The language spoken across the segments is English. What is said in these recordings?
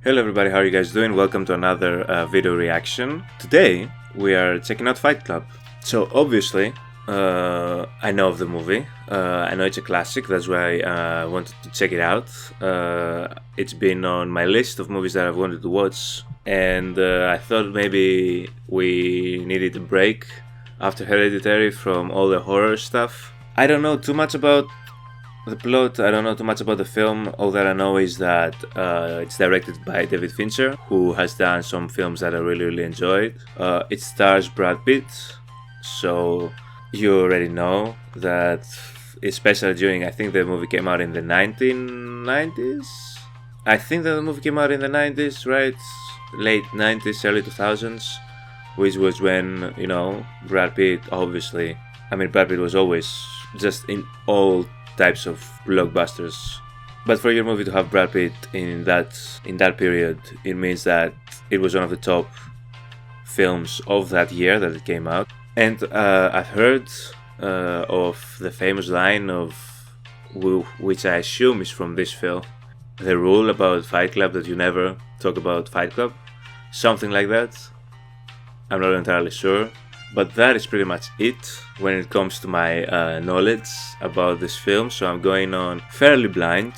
Hello everybody, how are you guys doing? Welcome to another video reaction. Today we are checking out Fight Club. So obviously I know of the movie, I know it's a classic, that's why I wanted to check it out. It's been on my list of movies that I've wanted to watch, and I thought maybe we needed a break after Hereditary from all the horror stuff. I don't know too much about the plot, I don't know too much about the film. All that I know is that it's directed by David Fincher, who has done some films that I really enjoyed. It stars Brad Pitt, so you already know that, especially during, I think the movie came out in the 1990s? I think that the movie came out in the 90s, right? Late 90s, early 2000s, which was when, you know, Brad Pitt, obviously, I mean, Brad Pitt was always just in all types of blockbusters, but for your movie to have Brad Pitt in that period, it means that it was one of the top films of that year that it came out. And I've heard of the famous line of, which I assume is from this film, the rule about Fight Club that you never talk about Fight Club, something like that. I'm not entirely sure, but that is pretty much it when it comes to my knowledge about this film. So I'm going on fairly blind,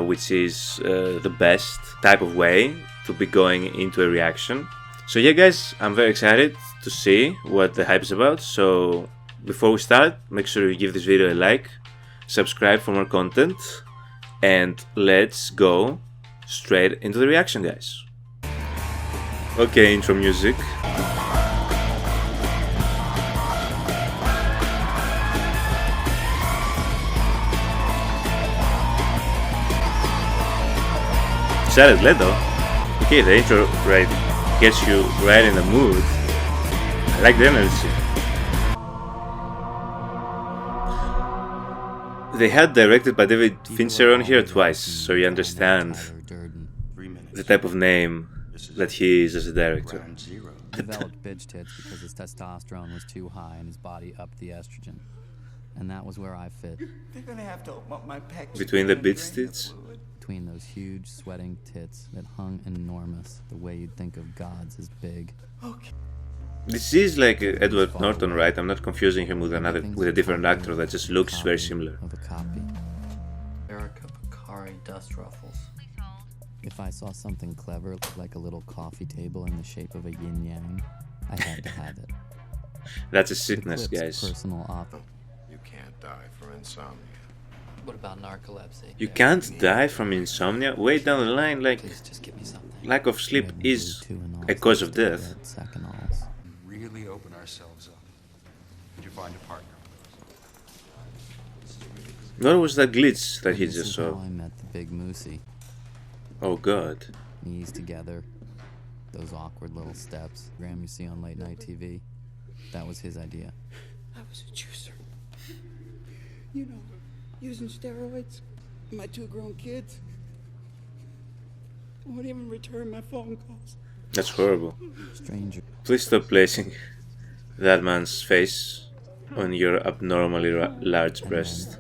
which is the best type of way to be going into a reaction. So yeah guys, I'm very excited to see what the hype is about. So before we start, make sure you give this video a like, subscribe for more content, and let's go straight into the reaction, guys. Okay, intro music. Jared Leto. Okay, the intro gets you right in the mood. I like the energy. They had directed by David Fincher on here twice, so you understand the type of name that he is as a director. Developed bitch tits because his testosterone was too high and his body upped the estrogen. And that was where I fit. They're gonna have to open up my pecs. Between the bitch tits? Between those huge sweating tits that hung enormous, the way you'd think of gods as big. Okay. This is like Edward Norton, right? I'm not confusing him with a different actor that just looks very similar. Of a copy. Erica Picari dust ruffles. If I saw something clever like a little coffee table in the shape of a yin yang, I had to have it. That's a sickness, guys. Personal You can't die from insomnia. What about narcolepsy? You can't die from insomnia? Way down the line, like, Please just give me something. lack of sleep is a cause of death. Really open ourselves up. Did you find a partner? What was that glitch that he just saw? I met the big moosey. Oh god. Knees together, those awkward little steps. Graham you see on late night TV. That was his idea. I was a juicer. You know, using steroids. My 2 grown kids. I won't even return my phone calls. That's horrible. Stranger. Please stop placing that man's face on your abnormally large breast.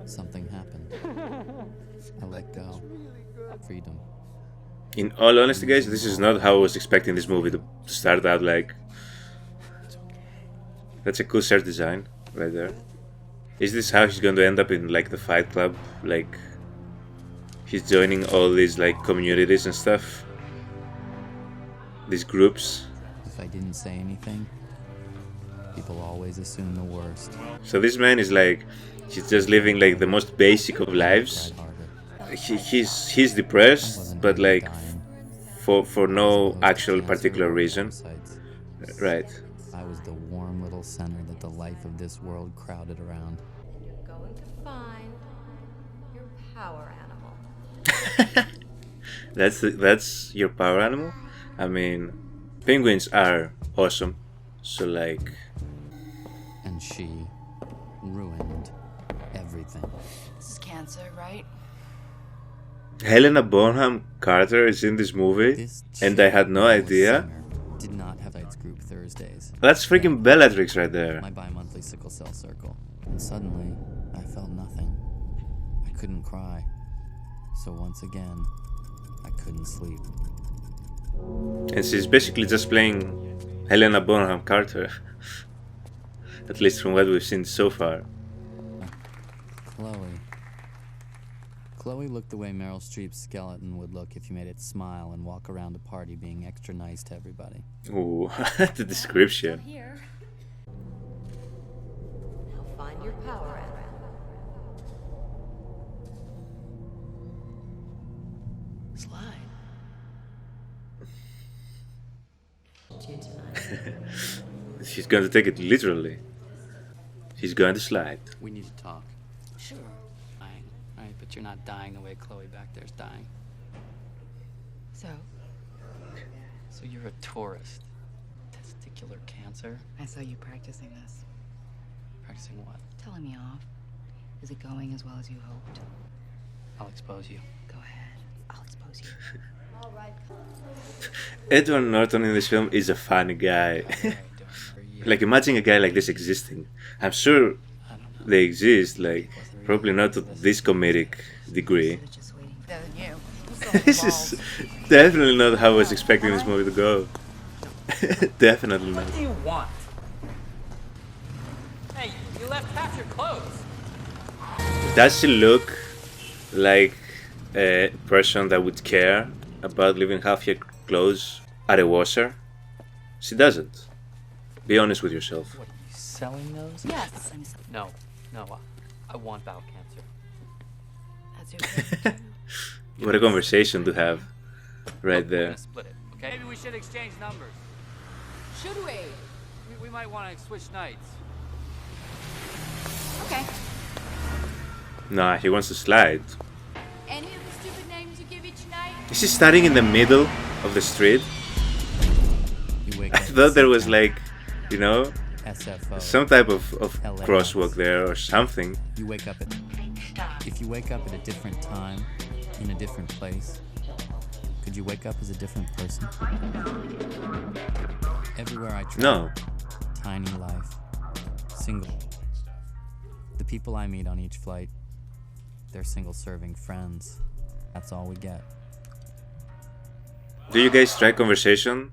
Something happened. I let go. Freedom. In all honesty, guys, this is not how I was expecting this movie to start out. Like, that's a cool set design right there. Is this how he's going to end up in like the Fight Club? Like, he's joining all these like communities and stuff, these groups. If I didn't say anything, people always assume the worst. So this man is like, he's just living like the most basic of lives. He's depressed, but like for no actual particular reason. Right. I was the warm little center that the life of this world crowded around. You're going to find your power animal. That's your power animal? I mean, penguins are awesome. So like, And she ruined everything. This is cancer, right? Helena Bonham Carter is in this movie, This and I had no idea. singer did not have Lights Group Thursdays. That's freaking Bellatrix right there. My bi-monthly sickle cell circle. And suddenly, I felt nothing. I couldn't cry. So once again, I couldn't sleep. And she's basically just playing Helena Bonham Carter. At least from what we've seen so far. Chloe. Chloe looked the way Meryl Streep's skeleton would look if you made it smile and walk around a party being extra nice to everybody. Ooh, the description. Here. Now find your power animal. Slide. You tonight. She's going to take it literally. She's going to slide. We need to talk. Sure. Dying, right? But you're not dying the way Chloe back there's dying. So, So you're a tourist. Testicular cancer? I saw you practicing this. Practicing what? Telling me off. Is it going as well as you hoped? I'll expose you. Go ahead. I'll expose you. all right. Edward Norton in this film is a funny guy. Like, imagine a guy like this existing. I'm sure I don't know. they exist, like, probably not to this comedic degree. Should've just waiting. Better than you. This is definitely not how I was expecting this movie to go. Definitely not. What do you want? Hey, you left half your clothes. Does she look like a person that would care about leaving half your clothes at a washer? She doesn't. Be honest with yourself. What, are you selling those? Yes. I'm No, I want bowel cancer. That's your What a conversation to have right We're there. gonna split it, okay? Maybe we should exchange numbers. Should we? We might want to switch nights. Okay. Nah, he wants to slide. Any of the stupid names you give each night? Is he standing in the middle of the street? You wake I up thought there was like, you know, SFO. some type of LAX. crosswalk there or something. You wake up at. If you wake up at a different time, in a different place, could you wake up as a different person? Everywhere I travel. No. Tiny life. Single. The people I meet on each flight, they're single-serving friends. That's all we get. Do you guys try conversation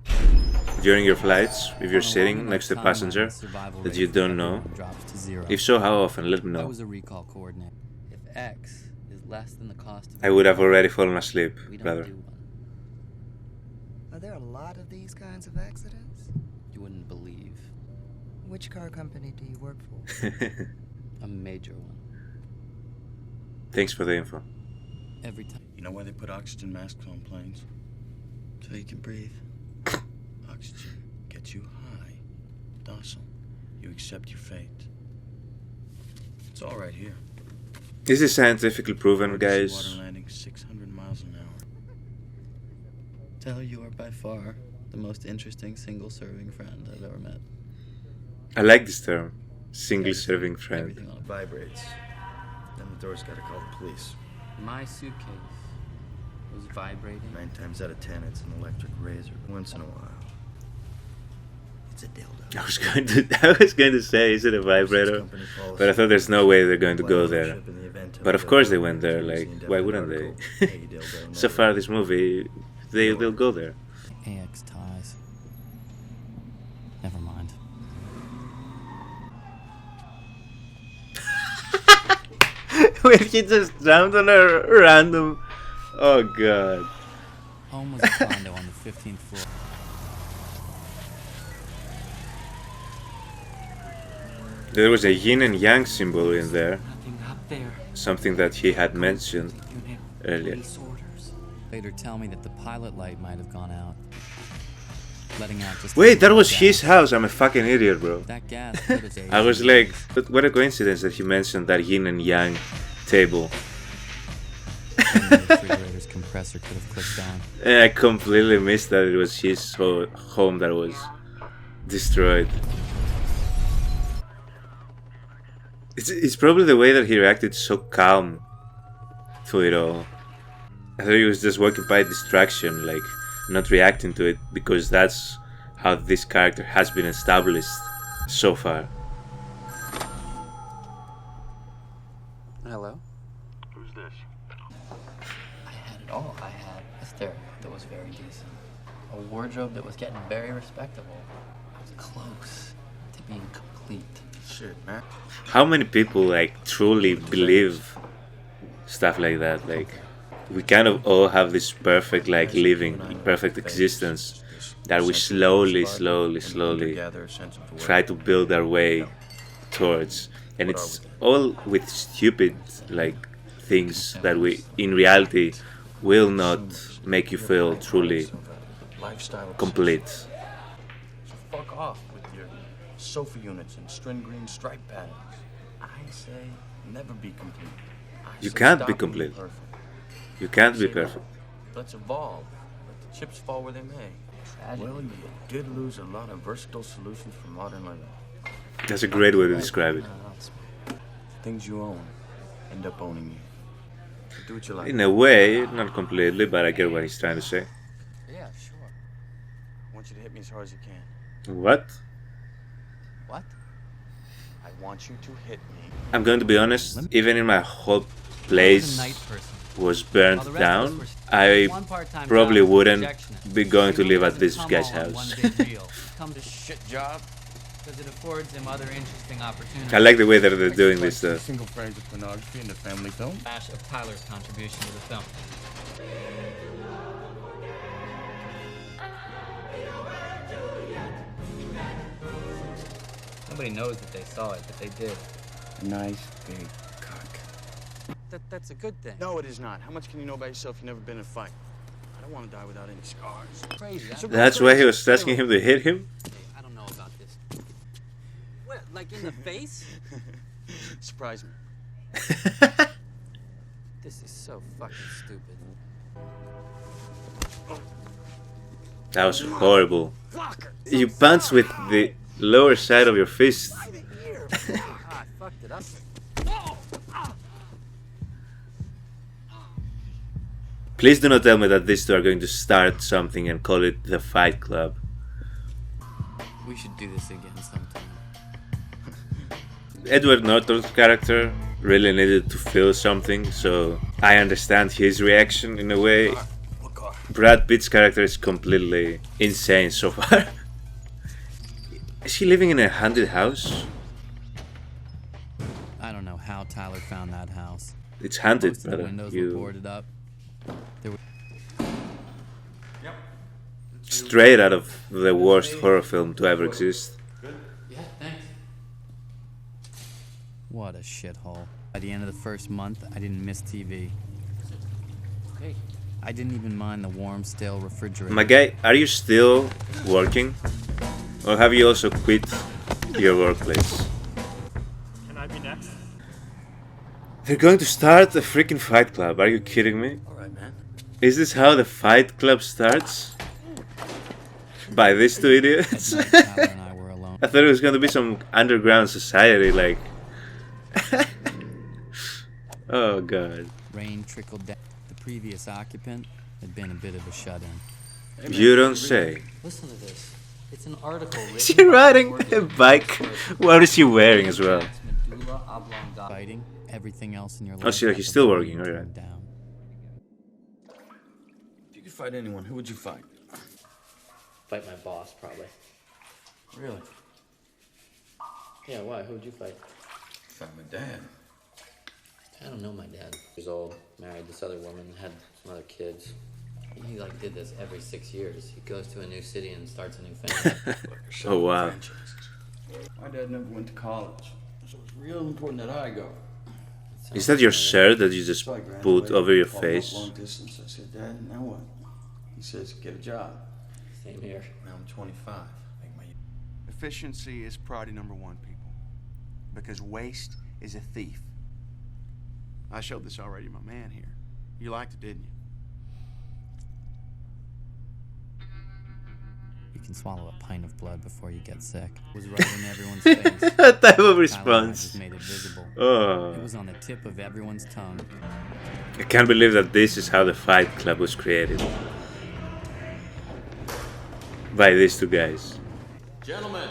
during your flights if you're sitting next to a passenger that you don't know? Drops to zero. If so, how often? Let me I know. was a recall coordinator. If X is less than the cost of I would have already fallen asleep, we don't brother. do one. Are there a lot of these kinds of accidents? You wouldn't believe. Which car company do you work for? A major one. Thanks for the info. Every time. You know why they put oxygen masks on planes? So you can breathe. Oxygen gets you high, docile. You accept your fate. It's all right here. This is scientifically proven, Emergency guys. Water landing 600 miles an hour. Tell you are by far the most interesting single-serving friend I've ever met. I like this term. Single-serving friend. Everything on it vibrates. Then the door's gotta call the police. My suitcase was vibrating. 9 times out of 10, it's an electric razor. Once in a while, it's a dildo. I was going to say, is it a vibrator? But I thought there's no way they're going to go there. But of course they went there. Like, why wouldn't they? So far, this movie, they'll go there. AX ties. Never mind. When he just jumped on a random. Oh god. Home was a condo on the 15th floor. There was a yin and yang symbol in there. Nothing up there. Something that he had mentioned Unit. earlier. Police orders. Later tell me that the pilot light might have gone out. Letting out just Wait, that was gas. his house. I'm a fucking idiot, bro. That gas could have aged I was in like, days. but what a coincidence that he mentioned that yin and yang table. And the refrigerator's compressor could have clicked on. And I completely missed that it was his home that was destroyed. It's probably the way that he reacted so calm to it all. I thought he was just walking by distraction, like not reacting to it, because that's how this character has been established so far. Hello? I had it all. I had a stereo that was very decent. a wardrobe that was getting very respectable. I was close to being complete. Shit, man. How many people like truly believe stuff like that? Like, we kind of all have this perfect like living, perfect existence that we slowly try to build our way towards, and it's all with stupid like things that we in reality will not make you feel truly complete. So fuck off with your sofa units and string green stripe patterns. I say never be complete. You can't be complete. You can't be perfect. Let's evolve. Let the chips fall where they may. Well, you did lose a lot of versatile solutions for modern living. That's a great way to describe it. Things you own end up owning you. Do what you like. In a way, not completely, but I get what he's trying to say. Yeah, sure. I want you to hit me as hard as you can. What? What? I want you to hit me. I'm going to be honest, even in my whole place was burnt down, I probably wouldn't be going to live at this guy's house. Come to shit job because it affords him other interesting opportunities. I like the way that they're doing this though. Single frames of pornography in the family film. Bash of Tyler's contribution to the film. Nobody knows that they saw it, but they did. Nice big cock. That's a good thing. No, it is not. How much can you know about yourself? You've never been in a fight. I don't want to die without any scars. Crazy. That's why he was asking him to hit him? I don't know about this. What, like in the face? Surprise me. This is so fucking stupid. That was horrible. You punch with the lower side of your fist. I fucked it up. Please do not tell me that these two are going to start something and call it the Fight Club. We should do this again sometime. Edward Norton's character really needed to feel something, so I understand his reaction in a way. Brad Pitt's character is completely insane so far. Is he living in a haunted house? I don't know how Tyler found that house. It's haunted, Most of the brother. windows were boarded up. There were Straight out of the worst horror film to ever exist. Yeah, thanks. What a shithole. By the end of the first month, I didn't miss TV. Okay. I didn't even mind the warm, stale refrigerator. My guy, are you still working? Or have you also quit your workplace? Can I be next? They're going to start a freaking Fight Club, are you kidding me? Alright, man. Is this how the Fight Club starts? By these two idiots? Tyler and I were alone. I thought it was going to be some underground society, like... Oh god. Rain trickled down. The previous occupant had been a bit of a shut-in. You don't say. Listen to this. It's an article written Is she riding a bike? What is she wearing as well? Fighting everything else in your life. Oh, see, he's still working, alright. Down. If you could fight anyone, who would you fight? Fight my boss, probably. Really? Yeah, why? Who'd you fight? Fight my dad. I don't know my dad. He was old, married this other woman, had some other kids. He like did this every 6 years. He goes to a new city and starts a new family. Oh wow. My dad never went to college, so it's real important that I go. Is that your shirt that you just So I put graduated, over your followed up face? Long distance. I said, Dad, now what? He says, get a job. Same here. Now I'm 25. Make my... Efficiency is priority number one, people. Because waste is a thief. I showed this already to my man here. You liked it, didn't you? You can swallow a pint of blood before you get sick. It was right in everyone's face. That type of Tyler and I response. just made it visible. Oh. It was on the tip of everyone's tongue. I can't believe that this is how the Fight Club was created. By these two guys. Gentlemen,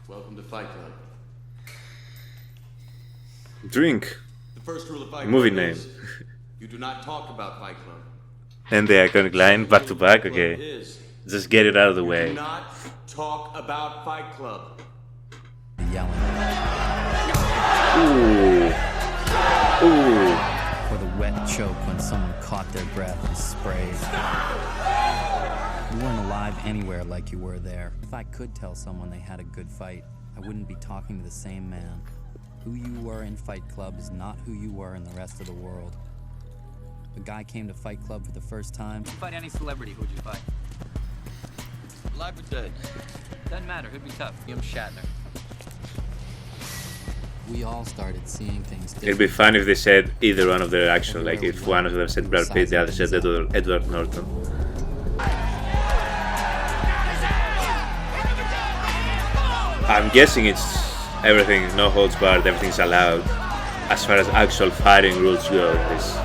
welcome to Fight Club. Drink. The first rule of Fight Movie Club name. is you do not talk about Fight Club. And the iconic line, back to back, okay. Just get it out of the way. Do not talk about Fight Club. Yelling. Ooh. Ooh. Or the wet choke when someone caught their breath and sprayed. You weren't alive anywhere like you were there. If I could tell someone they had a good fight, I wouldn't be talking to the same man. Who you were in Fight Club is not who you were in the rest of the world. A guy came to Fight Club for the first time. If you fight any celebrity, who'd you fight? Alive or dead? Doesn't matter, who'd be tough? William Shatner. We all started seeing things It'd be fun if they said either one of their actual, like if one of them said Brad Pitt, the other said Edward Norton. I'm guessing it's everything, no holds barred, everything's allowed as far as actual fighting rules go. This.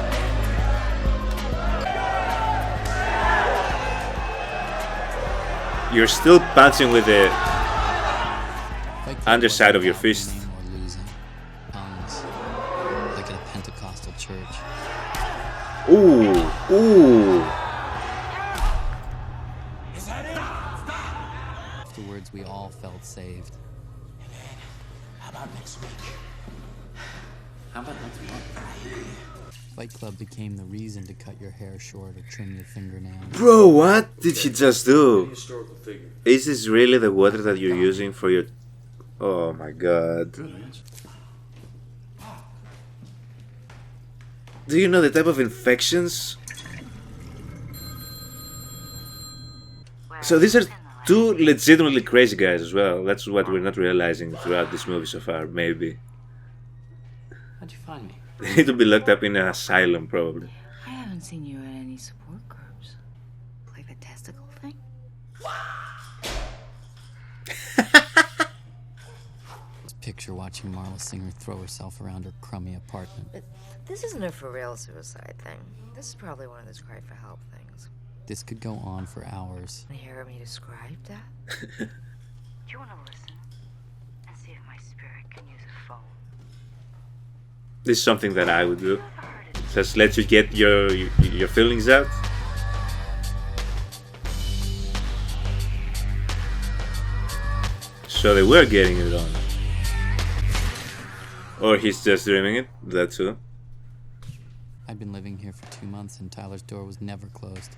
You're still punching with the underside of your fist. Like at a Pentecostal church. Ooh, ooh. Afterwards, we all felt saved. How about next week? How about next month? Fight Club became the reason to cut your hair short or trim your fingernails. Bro, what did she just do? Historical figure. Is this really the water that you're using for your... Oh my god. Do you know the type of infections? So these are two legitimately crazy guys as well. That's what we're not realizing throughout this movie so far, maybe. How'd you find me? They need to be locked up in an asylum, probably. I haven't seen you at any support groups. Like the testicle thing? Picture watching Marla Singer throw herself around her crummy apartment. But this isn't a for real suicide thing. This is probably one of those cry for help things. This could go on for hours. Want to hear me describe that? Do you want to listen and see if my spirit can use a phone? This is something that I would do. Just let you get your feelings out. So they were getting it on. Or he's just dreaming it, that too. I'd been living here for 2 months and Tyler's door was never closed.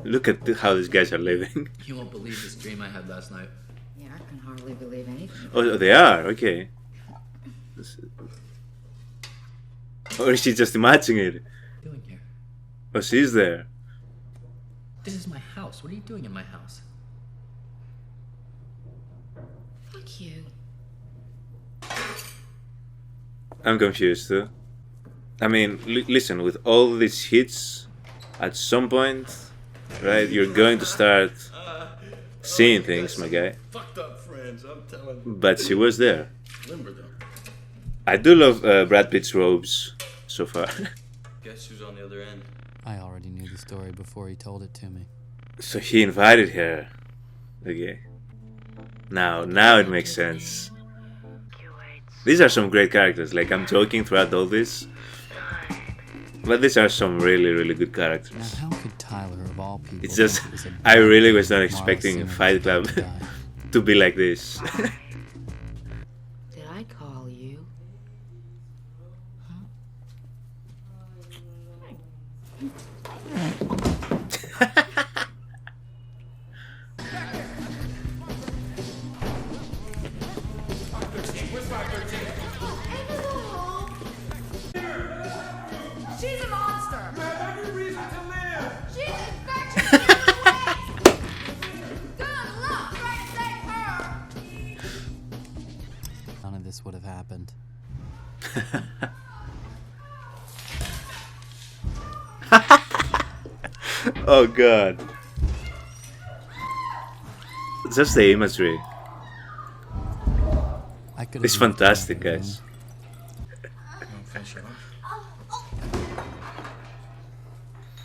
Look at how these guys are living. You won't believe this dream I had last night. Yeah, I can hardly believe anything. Oh, they are? Okay. Or is she just imagining it? What are you doing here? Oh, she's there. This is my house. What are you doing in my house? Fuck you. I'm confused too. I mean, listen, with all these hits, at some point, right, you're going to start seeing things, my guy. Fucked up friends, I'm telling you. But she was there. Limber though. I do love Brad Pitt's robes so far. Guess who's on the other end? I already knew the story before he told it to me. So he invited her. Okay. Now it makes sense. These are some great characters. Like, I'm joking throughout all this, but these are some really, really good characters. Now, how could Tyler, of all people, It's just, think it was a I really was not Marla expecting Singer Fight Club to die? to be like this. Did I call you? She's a monster! You have every reason to live! She's infectious! Good luck trying to save her! None of this would have happened. Oh god. Just the imagery. It's fantastic, guys.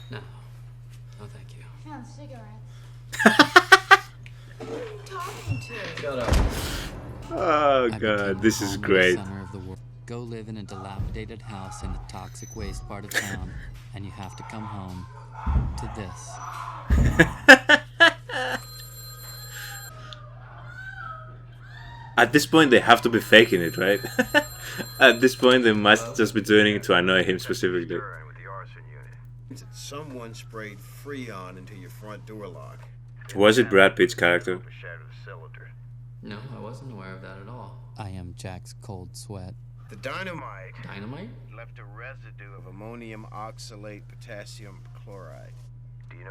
No. No, thank you. Found cigarettes. Who are you talking to? Shut up. Oh god, this is great. go live in a dilapidated house in a toxic waste part of town, and you have to come home to this. At this point, they have to be faking it, right? At this point, they must just be doing it to annoy him specifically. Someone sprayed Freon into your front door lock. Was it Brad Pitt's character? No, I wasn't aware of that at all. I am Jack's cold sweat. The dynamite left a residue of ammonium oxalate potassium chloride.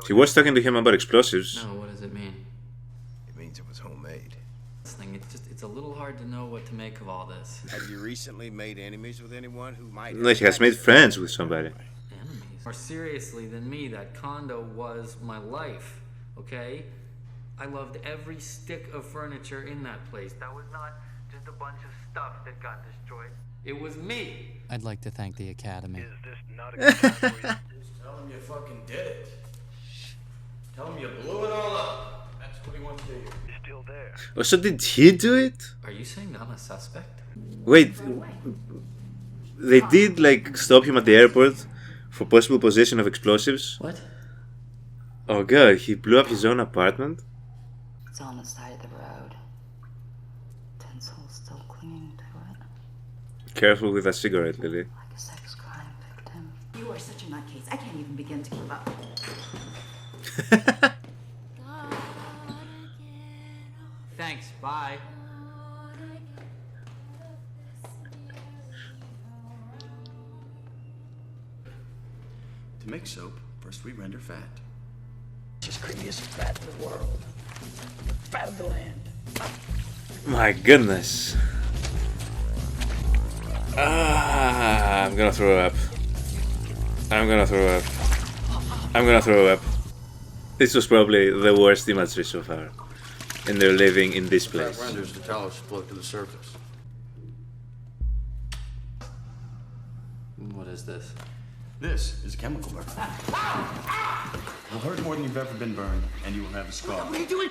He was talking to him about explosives. No, what does it mean? It means it was homemade. This thing, it's a little hard to know what to make of all this. Have you recently made enemies with anyone who might... No, he has made friends with somebody. Enemies? More seriously than me, that condo was my life, okay? I loved every stick of furniture in that place. That was not just a bunch of stuff that got destroyed. It was me. I'd like to thank the Academy. Is this not a good time for you? Just tell him you fucking did it. Tell him you blew it all up. That's what he wants to hear. You're still there. Oh, so did he do it? Are you saying I'm a suspect? Wait, they did like stop him at the airport for possible possession of explosives? What? Oh god, he blew up his own apartment? It's on the side of the road. Tinsel's still clinging to it. Careful with that cigarette, Lily. Like a sex crime victim. You are such a nutcase. I can't even begin to keep up. Thanks, bye. To make soap, first we render fat. Just creamiest fat in the world. Fat of the land. My goodness. I'm gonna throw up. I'm gonna throw up. I'm gonna throw up. This was probably the worst imagery so far. And they're living in this place. That renders the tallow split to the surface. What is this? This is a chemical burn. Will hurt more than you've ever been burned, and you will have a scar. What are you doing?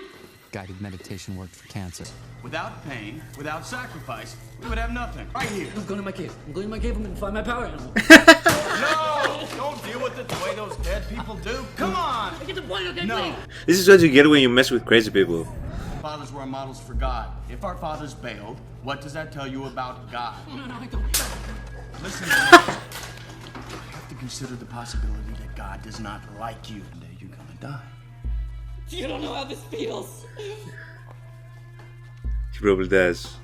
Guided meditation worked for cancer. Without pain, without sacrifice, we would have nothing. Right here. I'm going to my cave. I'm going to my cave. I'm going to find my power animal. No! Don't deal with it the way those dead people do. Come on! I get the point, okay, No. please? This is what you get when you mess with crazy people. Fathers were models for God. If our fathers bailed, what does that tell you about God? No, I don't. Listen to me. You have to consider the possibility that God does not like you. One day you're gonna die. You don't know how this feels. He probably does.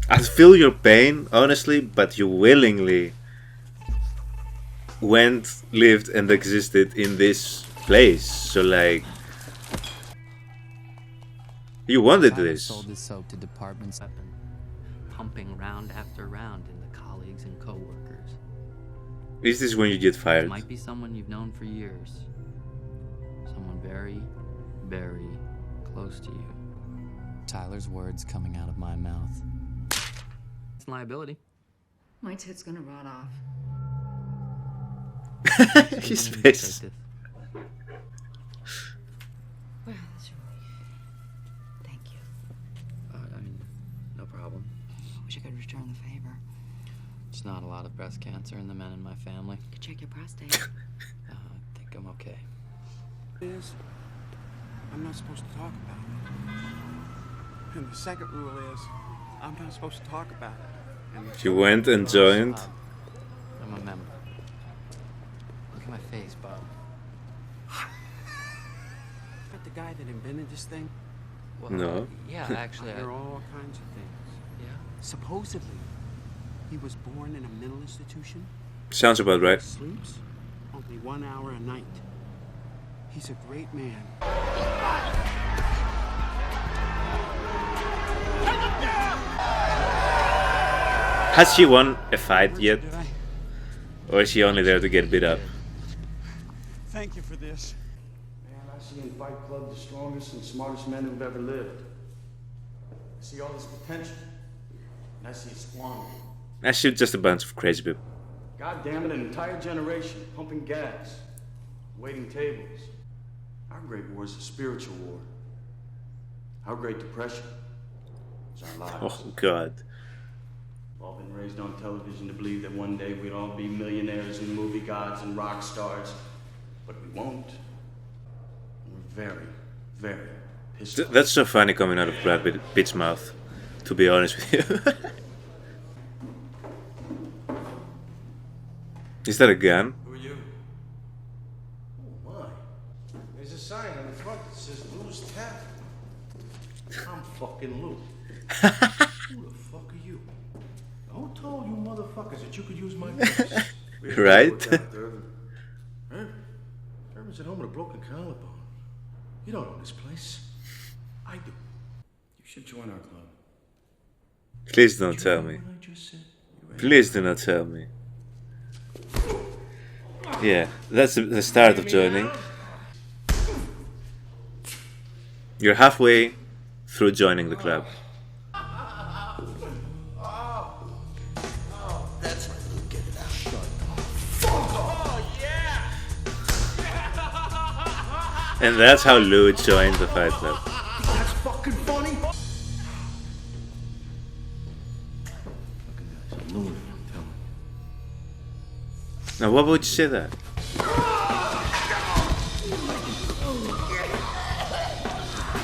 I feel your pain, honestly, but you willingly went, lived, and existed in this place. So, like, you wanted Tyler this. sold his soap to departments, Pumping round after round into colleagues and co-workers. Is this when you get It fired? might be someone you've known for years. Someone very, very close to you. Tyler's words coming out of my mouth. It's an liability. My tit's gonna rot off. His face. Well, that's a relief. Thank you. I mean, no problem. I wish I could return the favor. There's not a lot of breast cancer in the men in my family. You could check your prostate. I think I'm okay. Is I'm not supposed to talk about it. And the second rule is I'm not supposed to talk about it. And He went and joined. I'm a member. Look at my face, Bob. But the guy that invented this thing? Well, No. Yeah, actually, I hear all kinds of things. Yeah. Supposedly, he was born in a mental institution. Sounds about right. Sleeps only 1 hour a night. He's a great man. Has she won a fight yet? Or is she only there to get beat up? Thank you for this. Man, I see in Fight Club the strongest and smartest men who've ever lived. I see all this potential, and I see it squandered. I shoot just a bunch of crazy people. God damn it, an entire generation pumping gas, waiting tables. Our Great War is a spiritual war. Our Great Depression is our lives. Oh god. All been raised on television to believe that one day we'd all be millionaires and movie gods and rock stars. But we won't. We're very, very pissed off. That's so funny coming out of Brad Pitt's mouth, to be honest with you. Is that a gun? Who are you? Oh my. There's a sign on the front that says Lou's Tap. I'm fucking Lou. Who the fuck are you? Who told you motherfuckers that you could use my place? Right? Herman's at home with a broken collarbone. You don't own this place. I do. You should join our club. Please don't tell me. Please do not tell me. Yeah, that's the start of joining. You're halfway through joining the club. That's right, Lou. Get it out. Shut up. Oh, yeah! And that's how Lou joined the Fight Club. That's fucking funny. Now, why would you say that?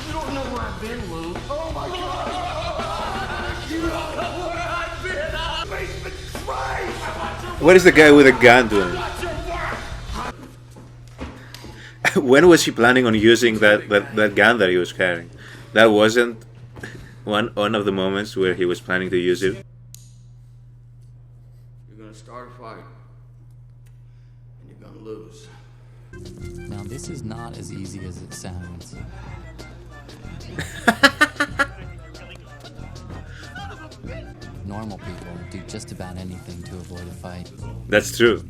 You don't know where I've been, Lou. Oh my God! You don't know where I've been. Basement Christ! What is the guy with a gun doing? When was he planning on using that gun that he was carrying? That wasn't one of the moments where he was planning to use it. You're gonna start a fight. And you're gonna lose. Now, this is not as easy as it sounds. Normal people do just about anything to avoid a fight. That's true.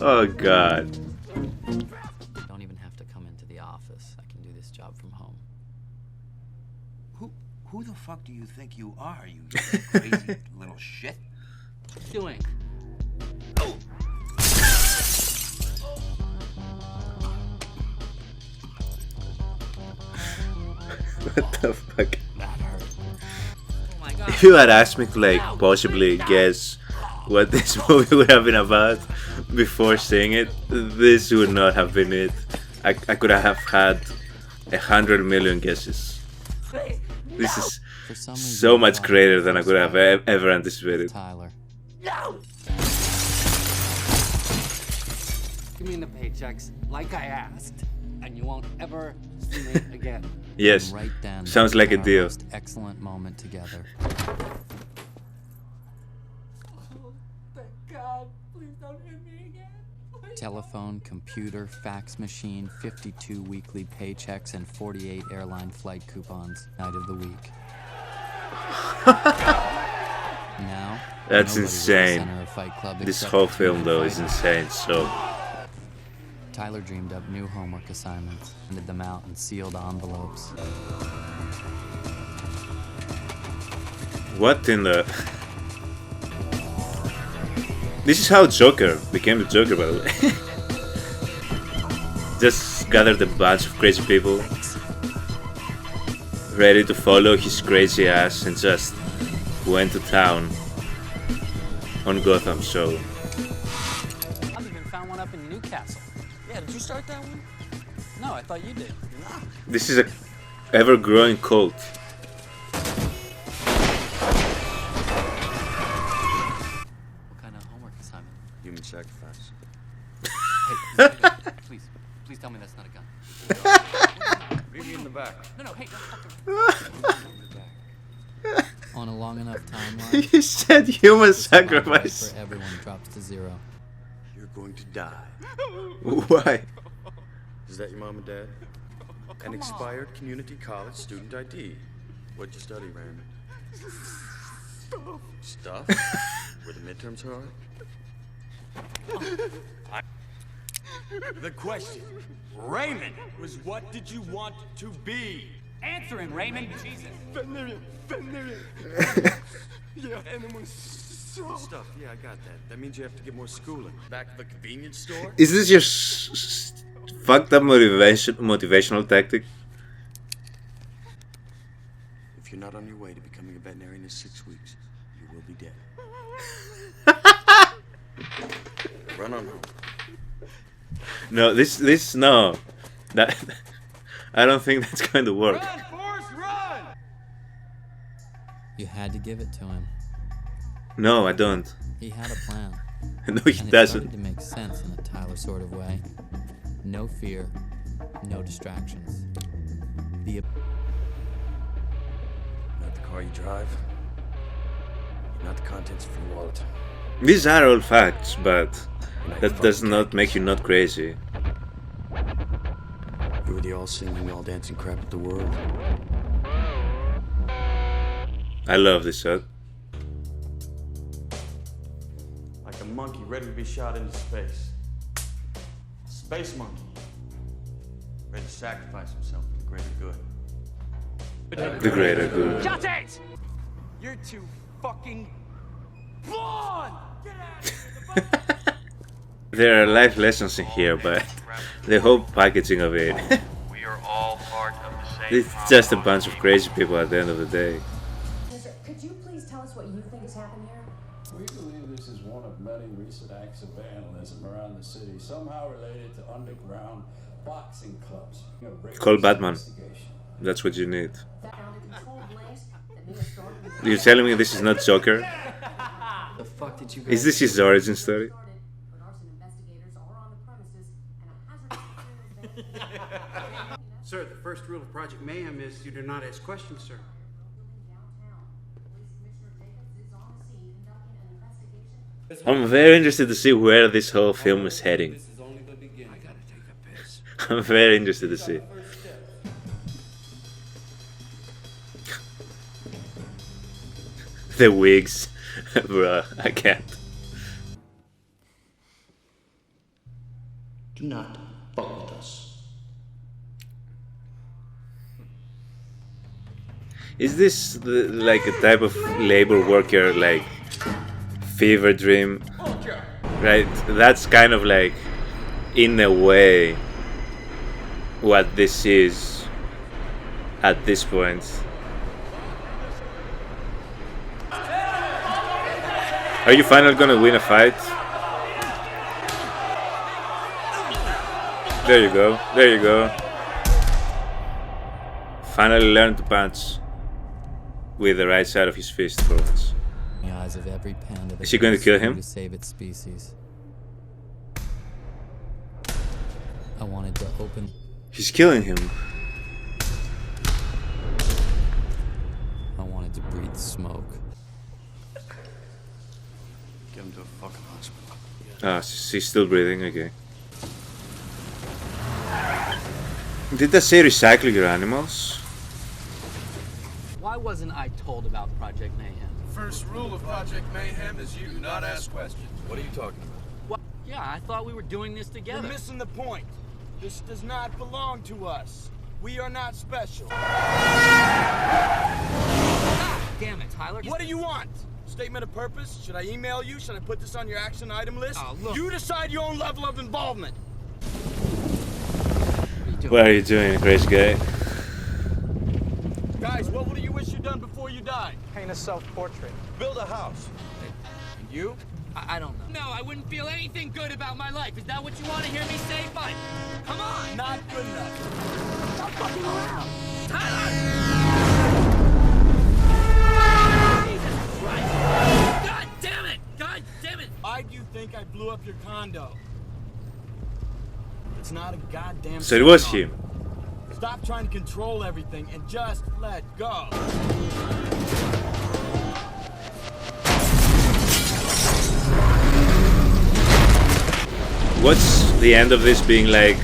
Oh God. Don't even have to come into the office. I can do this job from home. Who the fuck do you think you are, you crazy little shit? What are you doing? What the fuck? That hurt. Oh my God. If you had asked me to like possibly guess what this movie would have been about before seeing it, this would not have been it. I could have had 100 million guesses. This is so much greater than I could have ever anticipated. Tyler. No! Give me the paychecks like I asked, and you won't ever see me again. Yes, Right then, sounds like a our deal. most excellent moment together. Thank God. Please don't hit me again. Please. Telephone, computer, fax machine, 52 weekly paychecks, and 48 airline flight coupons. Night of the week. Now, That's nobody's at the insane. center of Fight Club This except whole for film the though is fighter. insane. So Tyler dreamed up new homework assignments, handed them out in sealed envelopes. what in the? This is how Joker became the Joker, by the way. Just gathered a bunch of crazy people, ready to follow his crazy ass, and just went to town on Gotham. So I've even found one up in Newcastle. Yeah, did you start that one? No, I thought you did. this is a ever-growing cult. What kind of homework assignment? Human sacrifice. Hey, please tell me that's not a gun. Meet me in the back. No, hey, don't fucking... On a long enough timeline, You said human the survival rate sacrifice. for everyone drops to 0. You're going to die. Why? Is that your mom and dad? An expired community college student ID. What'd you study, Raymond? Stuff? Were the midterms hard? The question, Raymond, was what did you want to be? Answering, Raymond. Jesus. Veterinarian. Yeah, animal Stuff, yeah, I got that. That means you have to get more schooling. Back at the convenience store? Is this your fucked up motivational tactic? not on your way to becoming a veterinarian in 6 weeks, you will be dead. Run on home. No, no. That I don't think that's going to work. Run, Forrest, run! You had to give it to him. No, I don't. He had a plan. No, he and it doesn't. started to make sense in a Tyler sort of way. No fear, no distractions. Not the car you drive. Not the contents of your wallet. These are all facts, but that does not make you not crazy. You were the all-singing, all-dancing crap of the world. I love this shot. Like a monkey ready to be shot into space. A space monkey. Ready to sacrifice himself for the greater good. The greater good. Shut it! You're too fucking blonde! Get out of here! There are life lessons in here, but the whole packaging of it. We are all part of the same It's just a bunch of crazy people at the end of the day. Could you please tell us what you think has happened here? We believe this is one of many recent acts of vandalism around the city, somehow related to underground boxing clubs. Call Batman. That's what you need. You're telling me this is not Joker? The fuck did you Is this his origin story? Sir, the first rule of Project Mayhem is you do not ask questions, sir. I'm very interested to see where this whole film is heading. I'm very interested to see. The wigs. Bruh, I can't. Do not fuck with us. Is this like a type of labor worker, like fever dream? Right? That's kind of like, in a way, what this is at this point. Are you finally gonna win a fight? There you go, there you go. Finally learn to punch with the right side of his fist for once. The eyes of every panda Is he going to kill him? to save its species. I wanted to open. He's killing him. I wanted to breathe smoke. Get him to a fucking hospital. Ah, she's still breathing, okay. Did that say recycle your animals? Why wasn't I told about Project Mayhem? First rule of Project Mayhem is you do not ask questions. What are you talking about? What? Yeah, I thought we were doing this together. You're missing the point. This does not belong to us. We are not special. Ah, damn it, Tyler. What do you want? Statement of purpose? Should I email you? Should I put this on your action item list? Oh, look. You decide your own level of involvement. What are you doing, crazy guy? Guys, what would you wish you'd done before you died? Paint a self-portrait. Build a house. And you? I don't know. No, I wouldn't feel anything good about my life. Is that what you want to hear me say? Fine. Come on. Not good enough. Stop fucking around. Tyler! Jesus Christ. God damn it. God damn it. Why do you think I blew up your condo? It's not a goddamn... So it was him. Stop trying to control everything and just let go. What's the end of this being like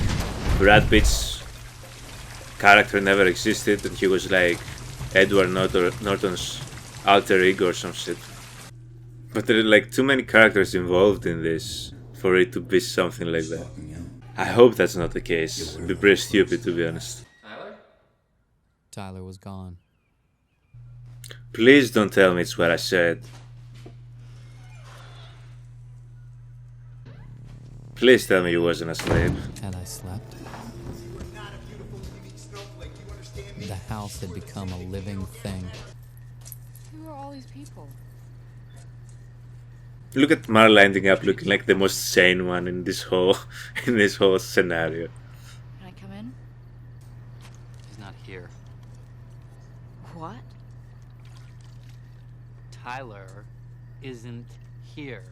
Brad Pitt's character never existed and he was like Edward Norton's alter ego or some shit? But there are like too many characters involved in this for it to be something like that. I hope that's not the case. It'd be pretty stupid, to be honest. Tyler was gone. Please don't tell me it's what I said. Please tell me you wasn't asleep. Had I slept? The house had become a living thing. all these people? Look at Marla ending up looking like the most sane one in this whole scenario. Can I come in? He's not here. What? Tyler isn't here.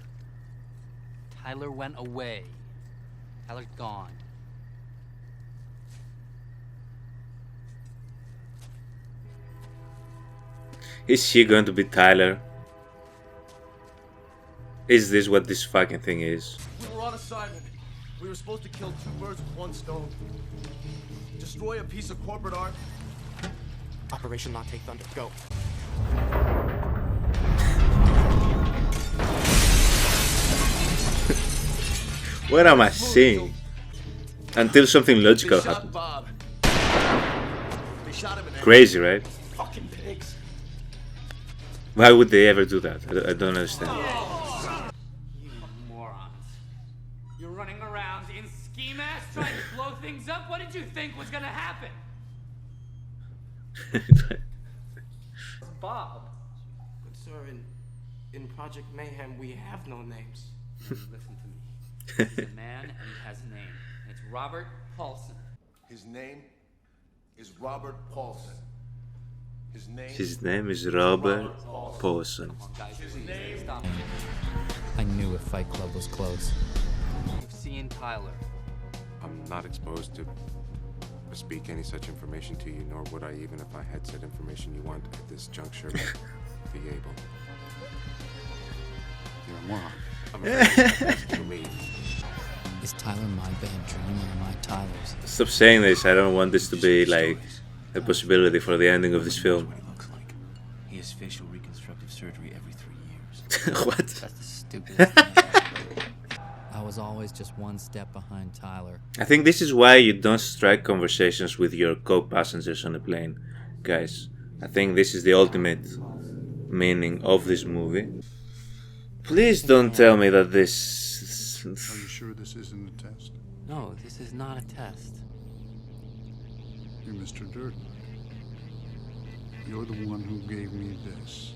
Tyler went away. Tyler's gone. Is she going to be Tyler? Is this what this fucking thing is? We were on assignment. We were supposed to kill two birds with one stone. Destroy a piece of corporate art. Operation Not Take Thunder. Go. What am I seeing? Until something logical happens. Crazy, right? Fucking pigs. Why would they ever do that? I don't understand. You morons. You're running around in ski masks trying to blow things up? What did you think was gonna happen? Bob. Good sir, in Project Mayhem, we have no names. Listen to me. He's a man and he has a name. And it's Robert Paulson. His name is Robert Paulson. His name is Robert Paulson. Stop. I knew if Fight Club was close. You've seen Tyler. I'm not exposed to speak any such information to you, nor would I even if I had said information you want at this juncture be able. You're a moron. I'm afraid to leave. Is Tyler my bad dream or am I Tyler's? Stop saying this. I don't want this to be like a possibility for the ending of this film. He has facial reconstructive surgery every 3 years. What? That's the stupidest thing. I was always just one step behind Tyler. I think this is why you don't strike conversations with your co-passengers on a plane, guys. I think this is the ultimate meaning of this movie. Please don't tell me that this... Are you sure this isn't a test? No, this is not a test. You're Mr. Durden. You're the one who gave me this.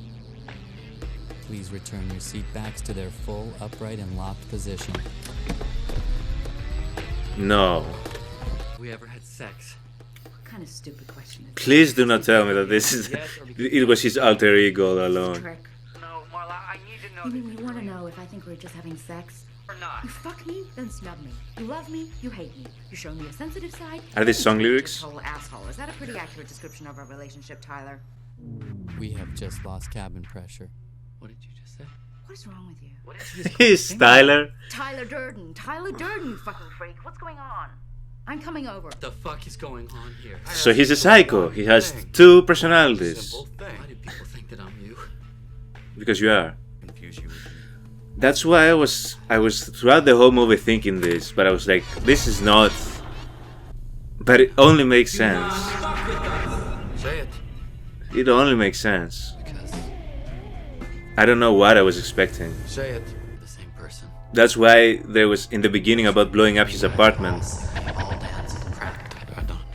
Please return your seat backs to their full, upright, and locked position. No. We ever had sex? What kind of stupid question is Please do not tell me that this is... It was his alter ego all alone. trick? No, Marla, I need to know. You mean you want to know if I think we're just having sex? Or not? You fuck me, then snub me. You love me, you hate me. You show me a sensitive side. Are these song lyrics? Total asshole. Is that a pretty accurate description of our relationship, Tyler? We have just lost cabin pressure. What did you just say? What is wrong with you? What is He's Tyler. Tyler Durden. Tyler Durden, you fucking freak. What's going on? I'm coming over. What the fuck is going on here? So he's a psycho. He has two personalities. Why do people think that I'm you? Because you are. That's why I was throughout the whole movie thinking this, but I was like, this is not. But it only makes sense. Say it. It only makes sense. I don't know what I was expecting. Say it. The same person. That's why there was in the beginning about blowing up his apartment.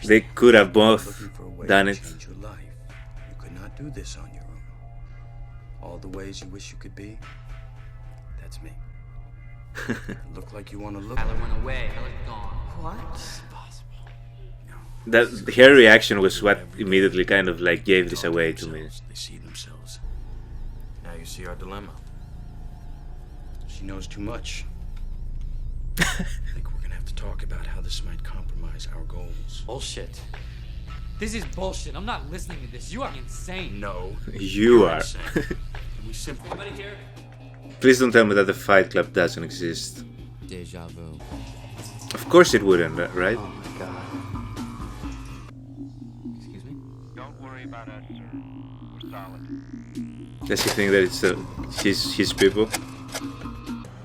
They could have both done it. Change your life. You could not do this on your own. All the ways you wish you could be. That's me. Look like you want to look. Tyler went away. Tyler's gone. What? That her reaction was what immediately kind of like gave this away to me. They see themselves. Now you see our dilemma. She knows too much. I think we're gonna have to talk about how this might compromise our goals. Bullshit. This is bullshit. I'm not listening to this. You are insane. No. You are. We simply. Anybody here? Please don't tell me that the Fight Club doesn't exist. Deja vu. Of course it wouldn't, right? Oh my god. Excuse me? Don't worry about us, sir. We're solid. Does he think that it's his people?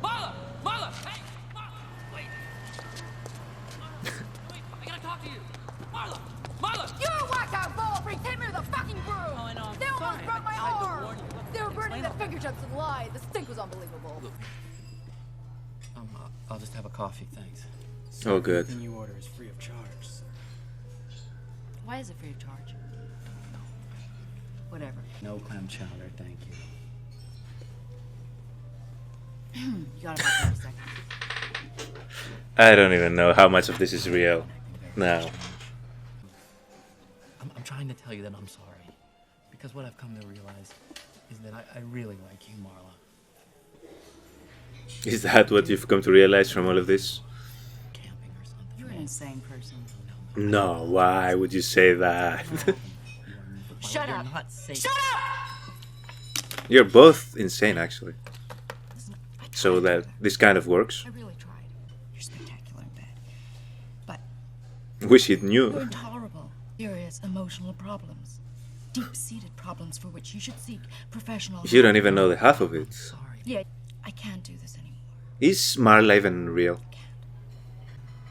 Marla! Marla! Hey! Marla! Wait! Wait! I gotta talk to you! Marla! Marla! You whack-out ball freak! Hit me with a fucking broom! Oh, I know. They almost Sorry. broke my I had to arm! warn you. Look, They were burning explain the all- fingertips of lye. The stink was unbelievable. Look. I'll just have a coffee, thanks. Oh, good. Everything you order is free of charge, sir. Why is it free of charge? Whatever. No clam chowder, thank you. You got about 30 seconds. I don't even know how much of this is real now. I'm trying to tell you that I'm sorry. Because what I've come to realize is that I really like you, Marla. Is that what you've come to realize from all of this? You're an insane person. No, why would you say that? Shut up! Shut up! You're both insane, actually. So that this kind of works. I really tried. You're spectacular in bed. But Wish it you're knew. intolerable. Serious emotional problems. Deep-seated problems for which you should seek professional You don't even know the half of it. Yeah, I can't do this anymore. Is Marla even real?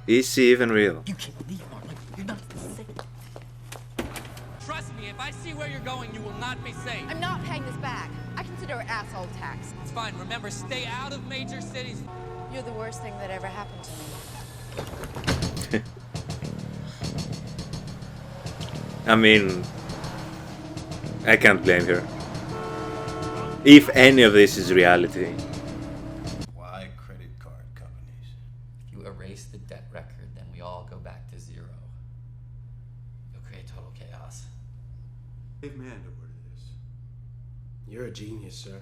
Is she even real? You can't leave, Marla. You're not safe. Trust me, if I see where you're going, you will not be safe. I'm not paying this back. I consider it asshole tax. It's fine. Remember, stay out of major cities. You're the worst thing that ever happened to me. I mean, I can't blame her. If any of this is reality. Why credit card companies? If you erase the debt record, then we all go back to zero. You'll create total chaos. Dave Manda ordered this. You're a genius, sir.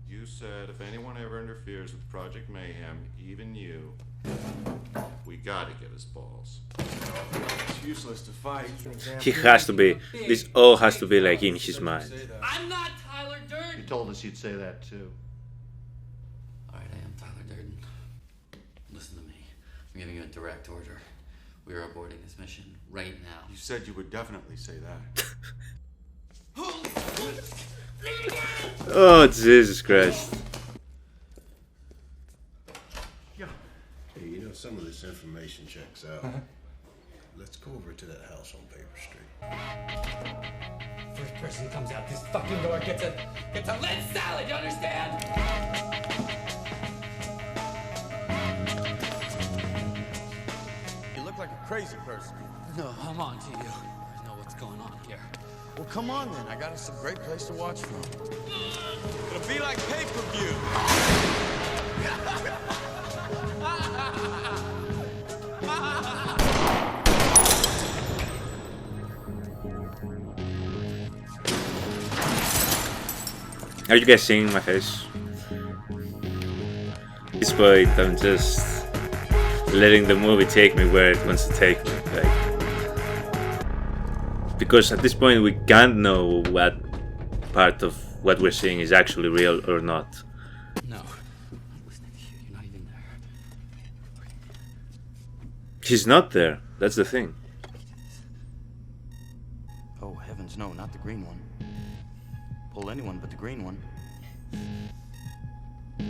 You said if anyone ever interferes with Project Mayhem, even you, we gotta get his balls. It's useless to fight. He has to be. This all has to be like in his mind. I'm not Tyler Durden. You told us you'd say that too. Alright, I am Tyler Durden. Listen to me. I'm giving you a direct order. We are aborting this mission right now. You said you would definitely say that. Oh, Jesus Christ. Hey, you know, some of this information checks out. Let's go over to that house on Paper Street. First person who comes out this fucking door gets a lead salad, you understand? You look like a crazy person. No, I'm on to you. I know what's going on here. Well, come on then. I got us a great place to watch from. It'll be like pay-per-view. Are you guys seeing my face? At this point, I'm just letting the movie take me where it wants to take me. Like, because at this point, we can't know what part of what we're seeing is actually real or not. No. I'm listening to you. You're not even there. He's not there. That's the thing. Oh, heavens no, not the green one. Pull anyone but the green one. I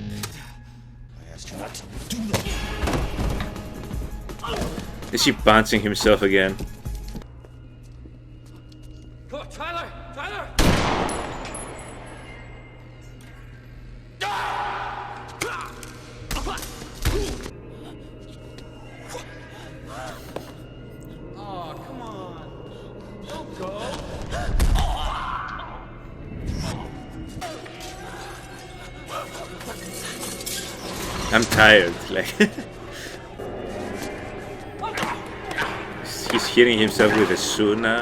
asked you not to do that. Is he punching himself again? Come on, Tyler! Tyler! Oh, come on. Don't go. I'm tired. Like, he's hitting himself with a shoe now.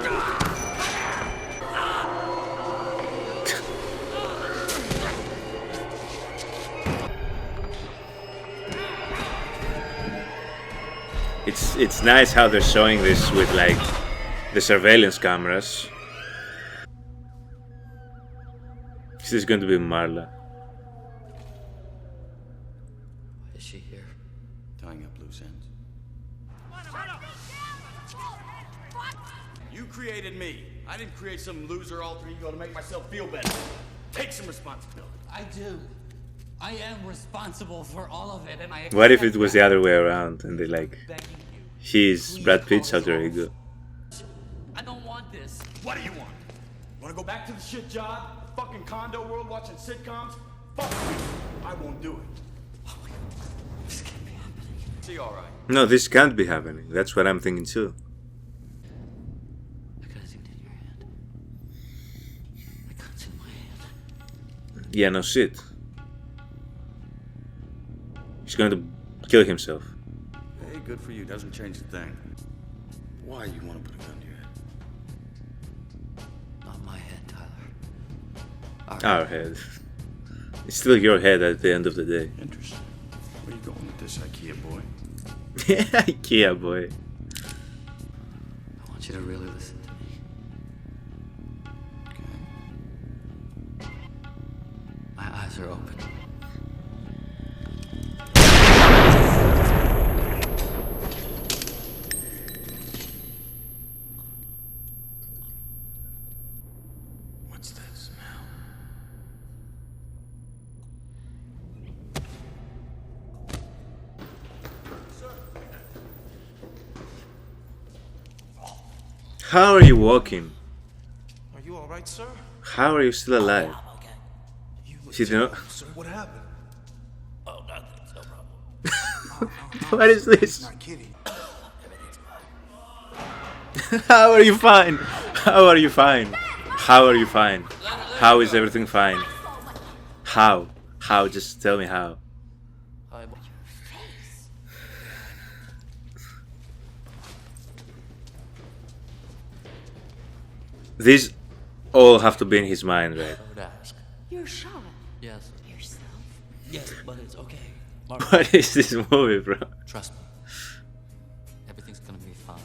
It's nice how they're showing this with like the surveillance cameras. This is going to be Marla. Is she here? Tying up loose ends. You created me. I didn't create some loser alter ego to make myself feel better. Take some responsibility. I do. I am responsible for all of it, and I. What if it was the other way around and they like, he's Brad Pitt's alter ego? I don't want this. What do you want? Want to go back to the shit job? Fucking condo world watching sitcoms? Fuck you. I won't do it. This can't be happening. See, all right. No, this can't be happening. That's what I'm thinking too. I could have zoomed in your hand. Yeah, no shit. He's going to kill himself. Hey, good for you. Doesn't change a thing. Why you want to put a gun to your head? Not my head, Tyler. Our head. It's still your head at the end of the day. Interesting. Where you going with this, IKEA boy? IKEA boy. I want you to really listen to me. Okay. My eyes are open. What's that smell? How are you walking? Are you all right, sir? How are you still alive? She did not. Sir, what happened? Oh, nothing. No problem. What is this? Not kidding. How are you fine? How are you fine? How are you fine? How is everything fine? How? How? Just tell me how. These all have to be in his mind, right? I would ask. You're shot. Yes. Yourself? Yes, but it's okay. What is this movie, bro? Trust me. Everything's gonna be fine.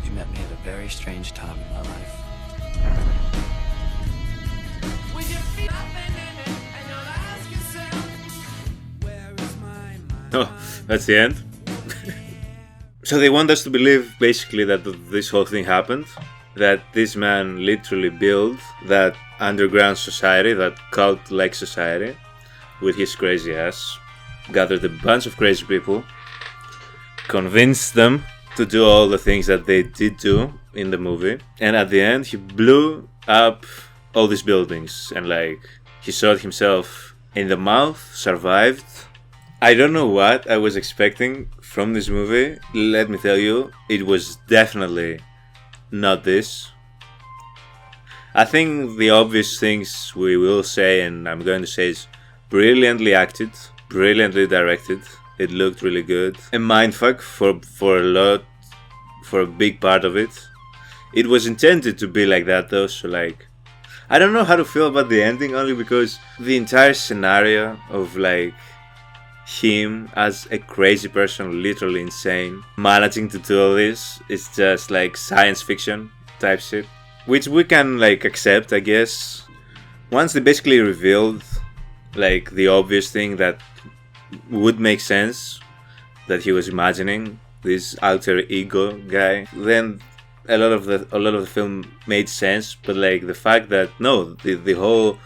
You met me at a very strange time in my life. Oh, that's the end? So they want us to believe basically that this whole thing happened, that this man literally built that underground society, that cult-like society, with his crazy ass, gathered a bunch of crazy people, convinced them to do all the things that they did do in the movie, and at the end he blew up all these buildings, and like, he shot himself in the mouth, survived. I don't know what I was expecting from this movie. Let me tell you, it was definitely not this. I think the obvious things we will say, and I'm going to say, is brilliantly acted, brilliantly directed. It looked really good. A mindfuck for a big part of it. It was intended to be like that though, so like, I don't know how to feel about the ending, only because the entire scenario of like him as a crazy person, literally insane, managing to do all this is just like science fiction type shit, which we can like accept, I guess. Once they basically revealed like the obvious thing that would make sense, that he was imagining this alter ego guy, then a lot of the film made sense. But like the fact that no, the whole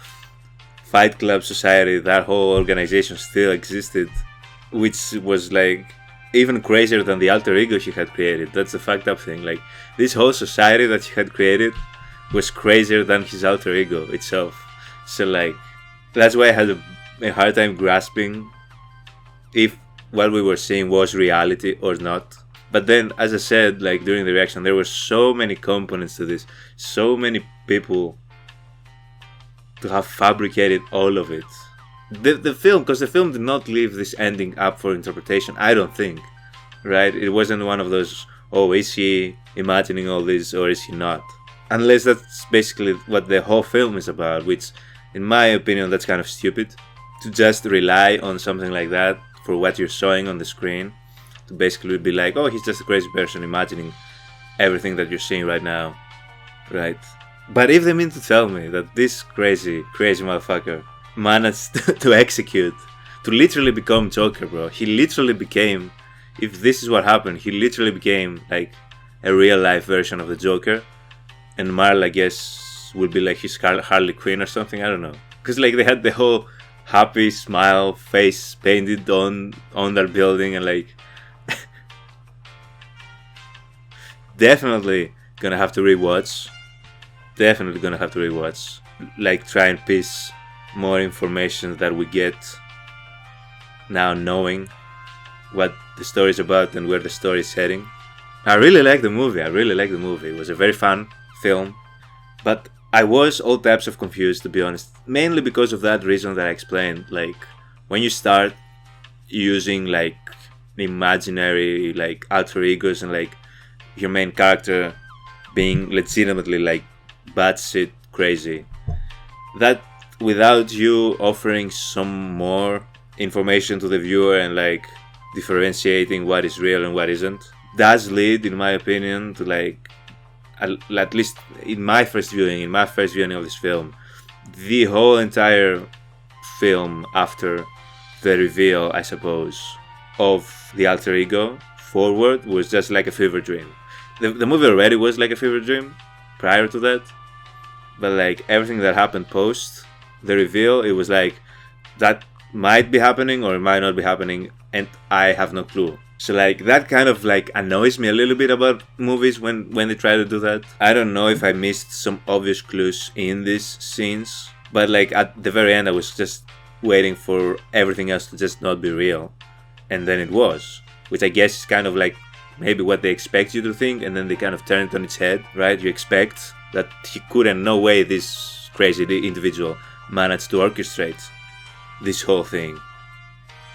Fight Club society, that whole organization still existed, which was like even crazier than the alter ego he had created. That's the fucked up thing. Like, this whole society that he had created was crazier than his alter ego itself. So like, that's why I had a hard time grasping if what we were seeing was reality or not. But then, as I said, like during the reaction, there were so many components to this, so many people to have fabricated all of it. The film, because the film did not leave this ending up for interpretation, I don't think, right? It wasn't one of those, oh, is he imagining all this or is he not? Unless that's basically what the whole film is about, which, in my opinion, that's kind of stupid. To just rely on something like that for what you're showing on the screen, to basically be like, oh, he's just a crazy person imagining everything that you're seeing right now, right? But if they mean to tell me that this crazy motherfucker managed to execute, to literally become Joker, bro, he literally became, if this is what happened, he literally became like a real life version of the Joker, and Marl, I guess, will be like his Harley Quinn or something, I don't know. Because like they had the whole happy smile face painted on their building, and like definitely gonna have to rewatch. Like, try and piece more information that we get now, knowing what the story is about and where the story is heading. I really like the movie. It was a very fun film, but I was all types of confused, to be honest. Mainly because of that reason that I explained. Like, when you start using like imaginary like alter egos and like your main character being legitimately like batshit crazy, that without you offering some more information to the viewer and like differentiating what is real and what isn't, does lead, in my opinion, to like, at least in my first viewing of this film, the whole entire film after the reveal, I suppose, of the alter ego forward was just like a fever dream. The movie already was like a fever dream prior to that, but like everything that happened post the reveal, it was like that might be happening or it might not be happening, and I have no clue. So like that kind of like annoys me a little bit about movies when they try to do that. I don't know if I missed some obvious clues in these scenes, but like at the very end I was just waiting for everything else to just not be real, and then it was, which I guess is kind of like maybe what they expect you to think, and then they kind of turn it on its head, right? You expect that he couldn't, no way this crazy individual managed to orchestrate this whole thing,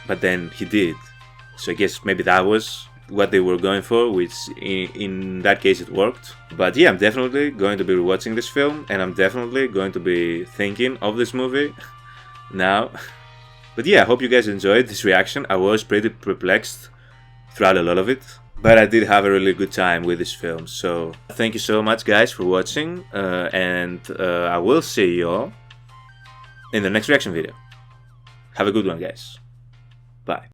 but then he did. So I guess maybe that was what they were going for, which in that case it worked. But yeah, I'm definitely going to be rewatching this film, and I'm definitely going to be thinking of this movie now. But yeah, I hope you guys enjoyed this reaction. I was pretty perplexed throughout a lot of it, but I did have a really good time with this film. So thank you so much guys for watching, and I will see you all in the next reaction video. Have a good one guys. Bye.